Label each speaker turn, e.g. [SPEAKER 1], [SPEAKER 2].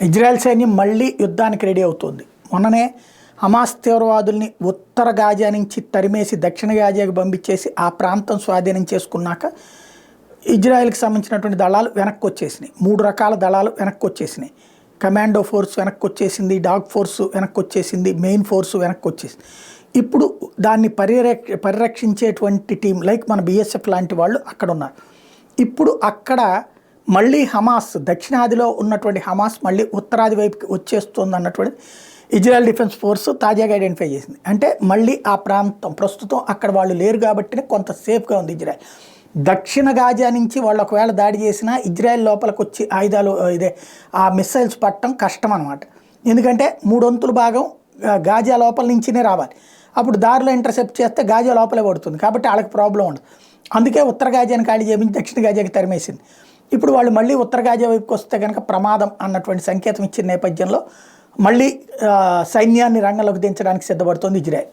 [SPEAKER 1] Israel సైన్యం మళ్ళీ యుద్ధానికి రెడీ అవుతోంది. మొన్ననే హమాస్ తీవ్రవాదుల్ని ఉత్తర గాజా నుంచి తరిమేసి దక్షిణ గాజాకు పంపించేసి ఆ ప్రాంతం స్వాధీనం చేసుకున్నాక ఇజ్రాయెల్కి సంబంధించినటువంటి దళాలు వెనక్కి వచ్చేసినాయి. 3 రకాల దళాలు వెనక్కి వచ్చేసినాయి. కమాండో ఫోర్స్ వెనక్కి వచ్చేసింది, డాగ్ ఫోర్సు వెనక్కి వచ్చేసింది, మెయిన్ ఫోర్సు వెనక్కి వచ్చేసింది. ఇప్పుడు దాన్ని పరిరక్షించేటువంటి టీం లైక్ మన బిఎస్ఎఫ్ లాంటి వాళ్ళు అక్కడ ఉన్నారు. ఇప్పుడు అక్కడ మళ్ళీ హమాస్ దక్షిణాదిలో ఉన్నటువంటి హమాస్ మళ్ళీ ఉత్తరాది వైపుకి వచ్చేస్తుంది అన్నటువంటి ఇజ్రాయెల్ డిఫెన్స్ ఫోర్స్ తాజాగా ఐడెంటిఫై చేసింది. అంటే మళ్ళీ ఆ ప్రాంతం ప్రస్తుతం అక్కడ వాళ్ళు లేరు కాబట్టి కొంత సేఫ్గా ఉంది ఇజ్రాయెల్. దక్షిణ గాజా నుంచి వాళ్ళు ఒకవేళ దాడి చేసినా ఇజ్రాయెల్ లోపలికి వచ్చి ఆయుధాలు ఆ మిస్సైల్స్ పట్టడం కష్టం అనమాట. ఎందుకంటే 3/4 భాగం గాజా లోపల నుంచినే రావాలి. అప్పుడు దారిలో ఇంటర్సెప్ట్ చేస్తే గాజా లోపలే పడుతుంది కాబట్టి వాళ్ళకి ప్రాబ్లం ఉండదు. అందుకే ఉత్తర గాజాని ఖాళీ చేయించి దక్షిణ గాజాకి తరిమేసింది. ఇప్పుడు వాళ్ళు మళ్ళీ ఉత్తర గాజా వైపుకి వస్తే కనుక ప్రమాదం అన్నటువంటి సంకేతం ఇచ్చిన నేపథ్యంలో మళ్ళీ సైన్యాన్ని రంగంలోకి దించడానికి సిద్ధపడుతోంది ఇజ్రాయెల్.